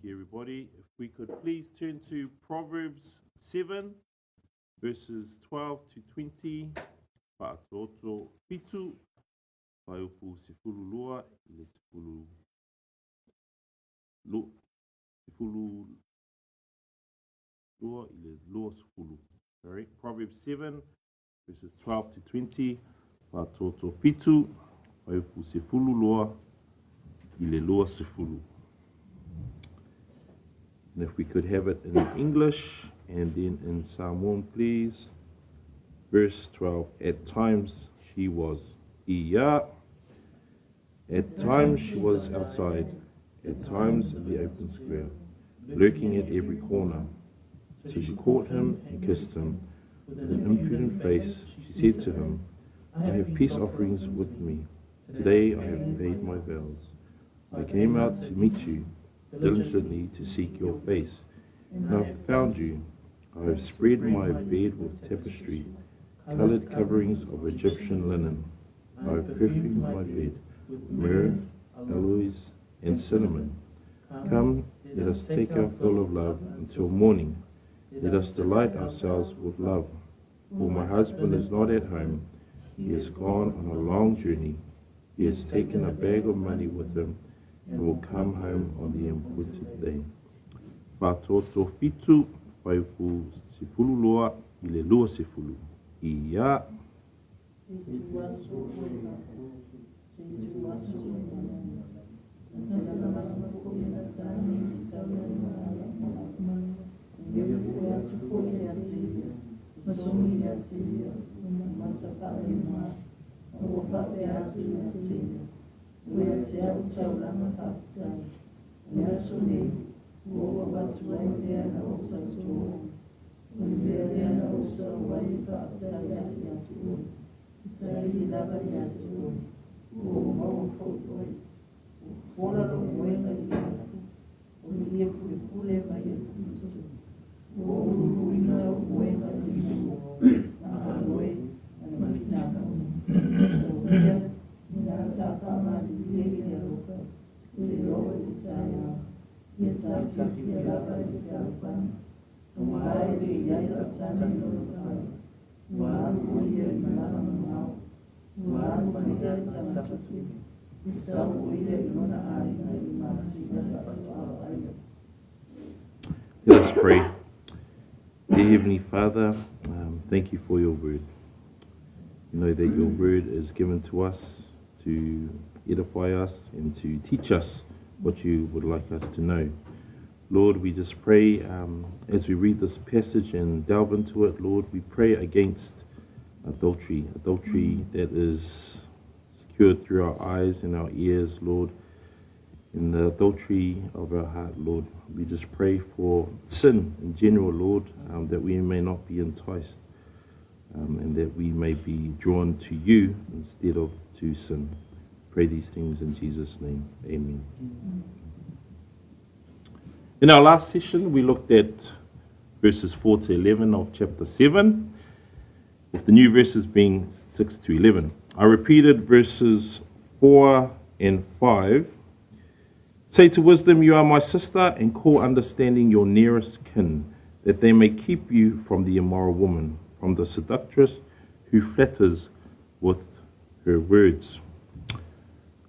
you, everybody. If we could please turn to Proverbs 7, verses 12 to 20. Pa'atoto pitu, paiupu sefulu lua, ile sefulu lua, ile lua sefulu. Sorry, Proverbs 7, verses 12 to 20. Pa'atoto pitu, paiupu sefulu lua, ile lua sefulu. And if we could have it in English and then in Samoan, please. Verse 12. At times she was iya. At times she was outside. At times in the open square, lurking at every corner. So she caught him and kissed him. With an impudent face, she said to him, I have peace offerings with me. Today I have paid my vows. I came out to meet you, diligently to seek your face. And I have found you. I have spread my bed with tapestry, colored coverings of Egyptian linen. I have perfumed my bed with myrrh, aloes, and cinnamon. Come, let us take our fill of love until morning. Let us delight ourselves with love. For my husband is not at home. He has gone on a long journey. He has taken a bag of money with him and will come home on the appointed day. Pa'atoto fitu, paiupu sefulu loa, ile lua sefulu. Ia. Let us pray. Dear Heavenly Father, thank you for your word. You know that your word is given to us to edify us and to teach us what you would like us to know. Lord, we just pray as we read this passage and delve into it, Lord, we pray against adultery that is secured through our eyes and our ears, Lord, in the adultery of our heart, Lord. We just pray for sin in general, Lord, that we may not be enticed and that we may be drawn to you instead of to sin. Pray these things in Jesus' name. Amen. In our last session, we looked at verses 4 to 11 of chapter 7, with the new verses being 6 to 11. I repeated verses 4 and 5. Say to wisdom, you are my sister, and call understanding your nearest kin, that they may keep you from the immoral woman, from the seductress who flatters with her words.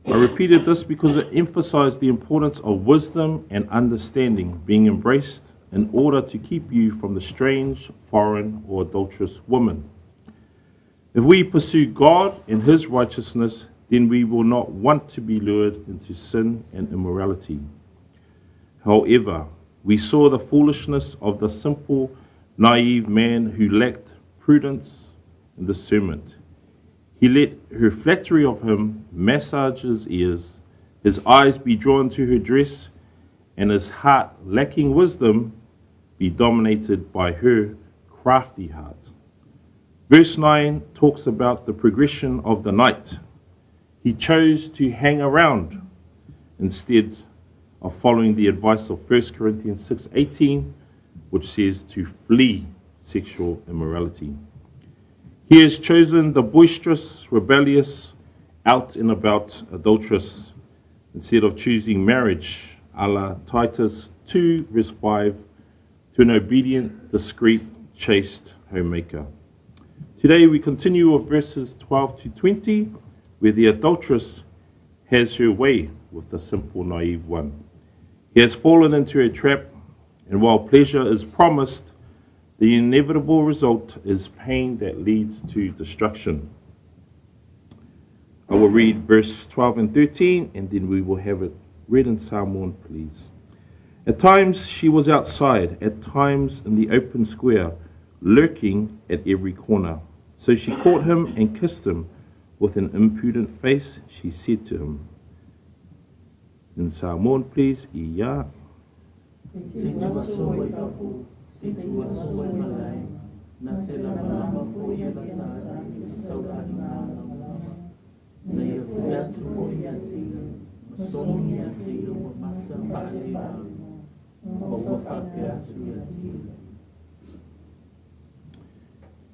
I repeated this because it emphasized the importance of wisdom and understanding being embraced in order to keep you from the strange, foreign, or adulterous woman. If we pursue God and his righteousness, then we will not want to be lured into sin and immorality. However, we saw the foolishness of the simple, naive man who lacked prudence and discernment. He let her flattery of him massage his ears, his eyes be drawn to her dress, and his heart, lacking wisdom, be dominated by her crafty heart. Verse 9 talks about the progression of the night. He chose to hang around instead of following the advice of 1 Corinthians 6:18, which says to flee sexual immorality. He has chosen the boisterous, rebellious, out and about adulteress instead of choosing marriage, a la Titus 2, verse 5, to an obedient, discreet, chaste homemaker. Today we continue with verses 12 to 20, where the adulteress has her way with the simple, naive one. He has fallen into a trap, and while pleasure is promised, the inevitable result is pain that leads to destruction. I will read verse 12 and 13, and then we will have it read in Samoan, please. At times she was outside, at times in the open square, lurking at every corner. So she caught him and kissed him. With an impudent face, she said to him, in Samoan, please, Iya.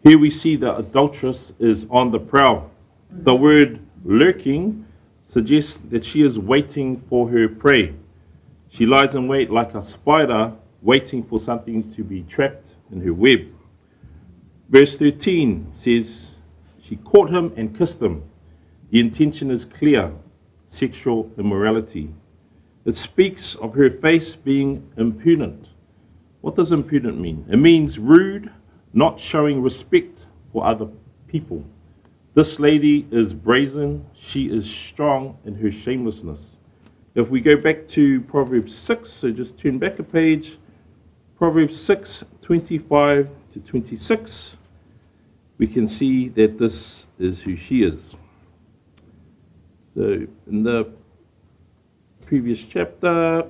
Here we see the adulteress is on the prowl. The word lurking suggests that she is waiting for her prey. She lies in wait like a spider, waiting for something to be trapped in her web. Verse 13 says, she caught him and kissed him. The intention is clear, sexual immorality. It speaks of her face being impudent. What does impudent mean? It means rude, not showing respect for other people. This lady is brazen. She is strong in her shamelessness. If we go back to Proverbs 6, so just turn back a page, Proverbs 6, 25 to 26, we can see that this is who she is. So in the previous chapter,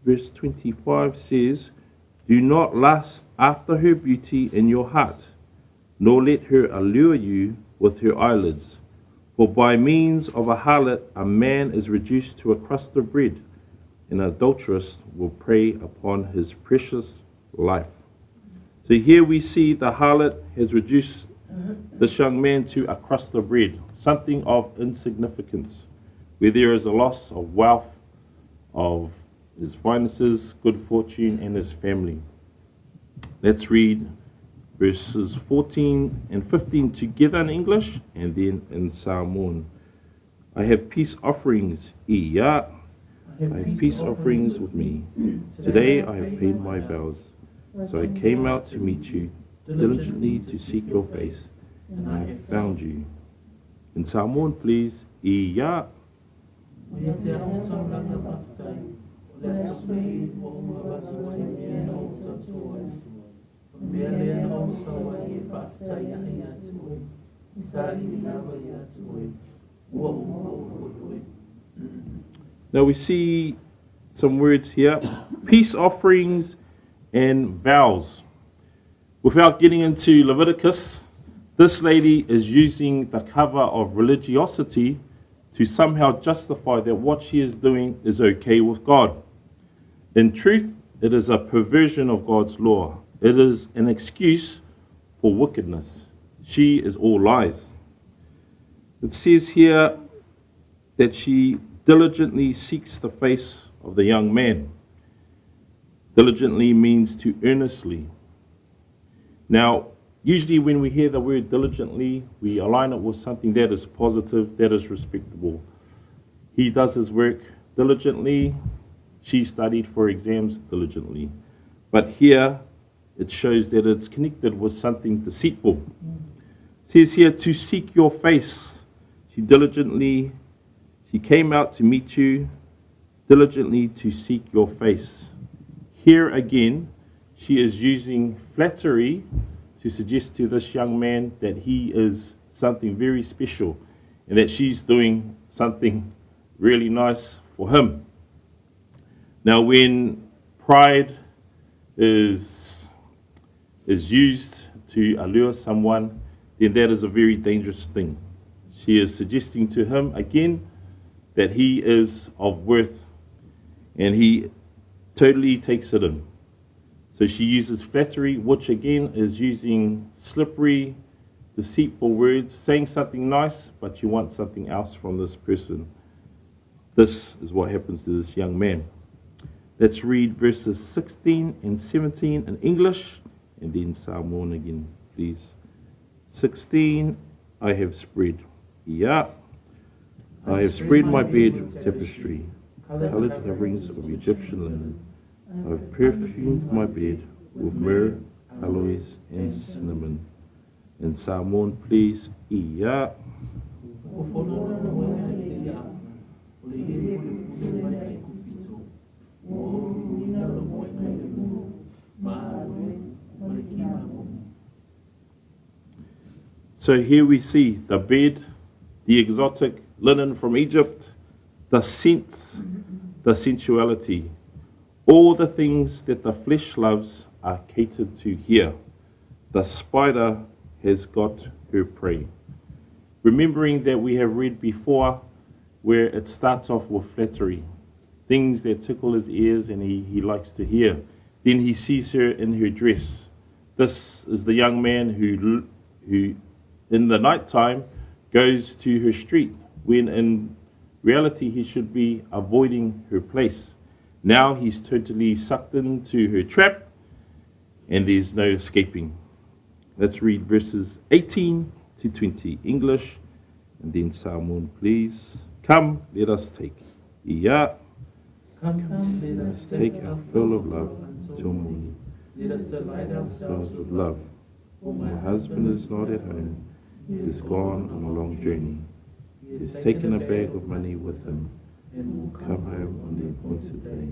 verse 25 says, do not lust after her beauty in your heart, nor let her allure you with her eyelids. For by means of a harlot a man is reduced to a crust of bread, and an adulteress will prey upon his precious life. So here we see the harlot has reduced this young man to a crust of bread, something of insignificance, where there is a loss of wealth, of his finances, good fortune, and his family. Let's read verses 14 and 15 together in English and then in Samoan. I have peace offerings, Iya. I have peace offerings with me. Today I have paid my vows. So I came out to meet you, diligently to seek your face, and I have found you. In Samoan, please, Iya. Now we see some words here, peace offerings and vows. Without getting into Leviticus, this lady is using the cover of religiosity to somehow justify that what she is doing is okay with God. In truth, it is a perversion of God's law. It is an excuse for wickedness. She is all lies. It says here that she diligently seeks the face of the young man. Diligently means to earnestly. Now, usually when we hear the word diligently, we align it with something that is positive, that is respectable. He does his work diligently. She studied for exams diligently. But here, it shows that it's connected with something deceitful. It says here, to seek your face. She came out to meet you, diligently to seek your face. Here again, she is using flattery to suggest to this young man that he is something very special and that she's doing something really nice for him. Now, when pride is used to allure someone, then that is a very dangerous thing. She is suggesting to him again that he is of worth, and he totally takes it in. So she uses flattery, which again is using slippery, deceitful words, saying something nice, but you want something else from this person. This is what happens to this young man. Let's read verses 16 and 17 in English, and then Samoan again, please. 16, I have spread. Yeah. I have spread my bed with tapestry, colored coverings of Egyptian linen. I have perfumed my bed with myrrh, aloes, and cinnamon. In Samoan, please. Yeah. So here we see the bed, the exotic linen from Egypt, the scents, the sensuality. All the things that the flesh loves are catered to here. The spider has got her prey. Remembering that we have read before where it starts off with flattery, things that tickle his ears and he likes to hear. Then he sees her in her dress. This is the young man who in the nighttime goes to her street, when in reality he should be avoiding her place. Now he's totally sucked into her trap, and there's no escaping. Let's read verses 18 to 20, English, and then Samoan, please. Come, let us take. Yeah. Come, let us take our fill of love till morning. Let us delight ourselves with love. For my husband is not at home. He is gone on a long journey. He has taken a bag of money with him and will come home on the appointed day.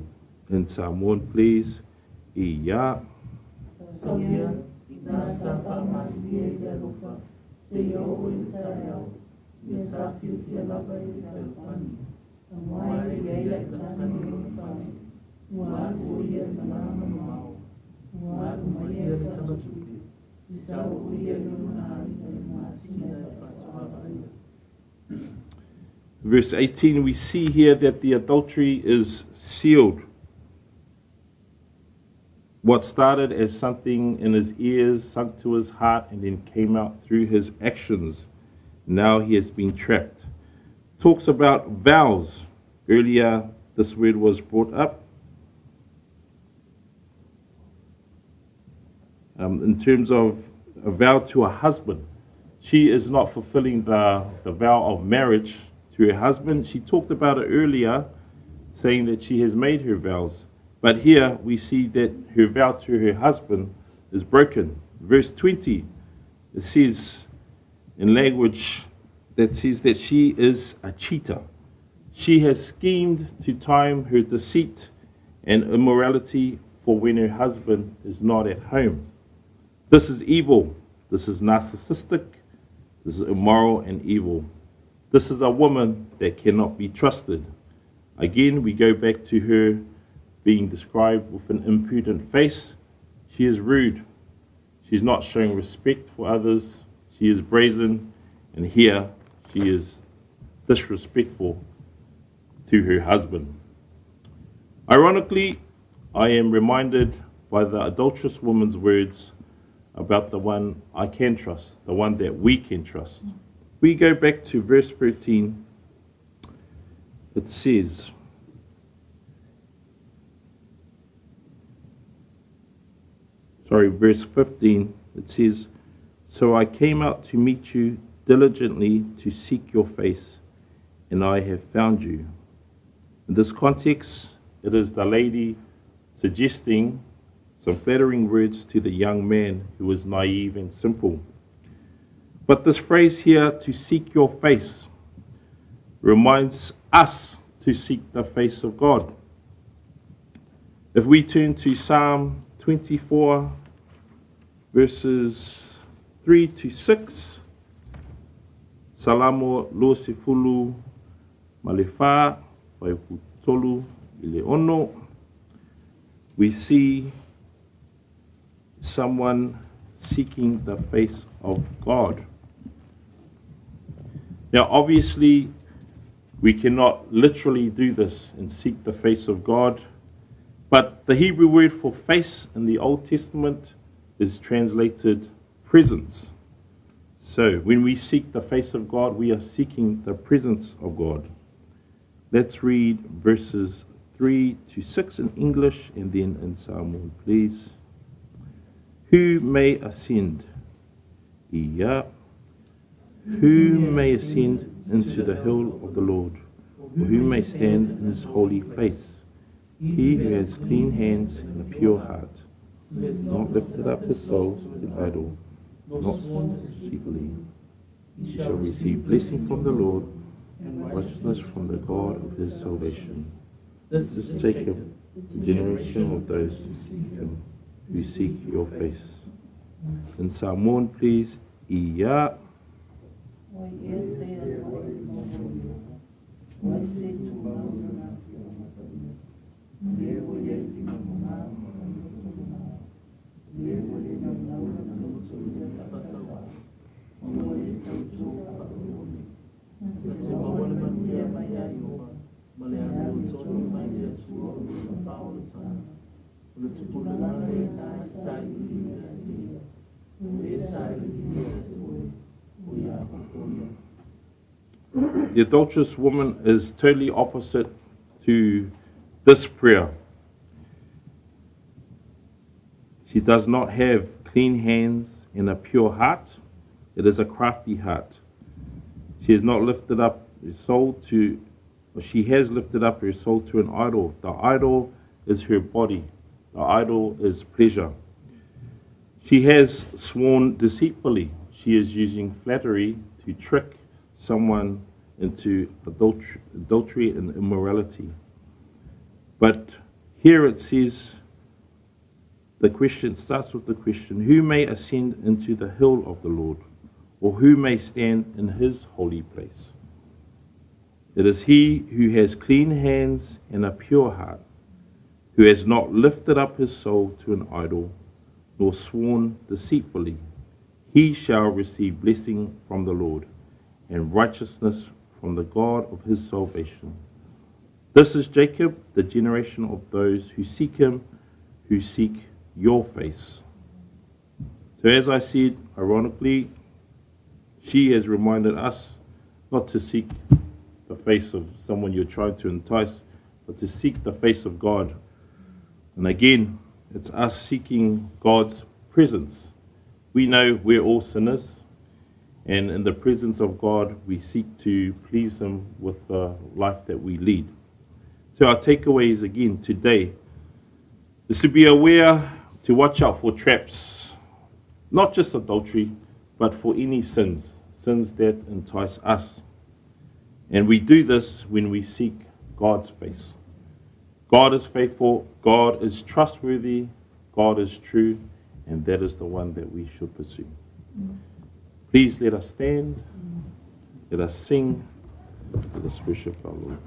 In Samoan, please. Iya. Verse 18, we see here that the adultery is sealed. What started as something in his ears sunk to his heart and then came out through his actions. Now he has been trapped. Talks about vows. Earlier, this word was brought up. In terms of a vow to a husband. She is not fulfilling the vow of marriage to her husband. She talked about it earlier, saying that she has made her vows. But here we see that her vow to her husband is broken. Verse 20, it says in language that says that she is a cheater. She has schemed to time her deceit and immorality for when her husband is not at home. This is evil. This is narcissistic. This is immoral and evil. This is a woman that cannot be trusted. Again, we go back to her being described with an impudent face. She is rude. She's not showing respect for others. She is brazen. And here, she is disrespectful to her husband. Ironically, I am reminded by the adulterous woman's words about the one I can trust, the one that we can trust. We go back to verse 13. It says, verse 15, it says, so I came out to meet you diligently to seek your face, and I have found you. In this context, it is the lady suggesting some flattering words to the young man who was naive and simple. But this phrase here, to seek your face, reminds us to seek the face of God. If we turn to Psalm 24, verses 3 to 6, Salamo lo sefulu malefa faiputolu ileono, we see someone seeking the face of God. Now, obviously, we cannot literally do this and seek the face of God, but the Hebrew word for face in the Old Testament is translated presence. So, when we seek the face of God, we are seeking the presence of God. Let's read verses 3 to 6 in English and then in Samoan, please. Who may ascend? Ia. Who may ascend into the hill of the Lord? Or who may stand in his holy place? He who has clean hands and a pure heart, not lifted up his soul to idol, not sworn deceitfully. He shall receive blessing from the Lord and righteousness from the God of his salvation. This is Jacob, the generation of those who seek your face. In Samoan, please. Ia. The adulterous woman is totally opposite to this prayer. She does not have clean hands and a pure heart. It is a crafty heart. She has not lifted up her soul to, or she has lifted up her soul to an idol. The idol is her body. The idol is pleasure. She has sworn deceitfully. She is using flattery to trick someone into adultery and immorality. But here it says, the question starts with the question, who may ascend into the hill of the Lord, or who may stand in his holy place? It is he who has clean hands and a pure heart, who has not lifted up his soul to an idol, nor sworn deceitfully. He shall receive blessing from the Lord, and righteousness from the God of his salvation. This is Jacob, the generation of those who seek him, who seek your face. So as I said, ironically, she has reminded us not to seek the face of someone you're trying to entice, but to seek the face of God. And again, it's us seeking God's presence. We know we're all sinners, and in the presence of God, we seek to please him with the life that we lead. So our takeaways again today is to be aware, to watch out for traps, not just adultery, but for any sins that entice us. And we do this when we seek God's face. God is faithful, God is trustworthy, God is true, and that is the one that we should pursue. Please let us stand, let us sing, let us worship our Lord.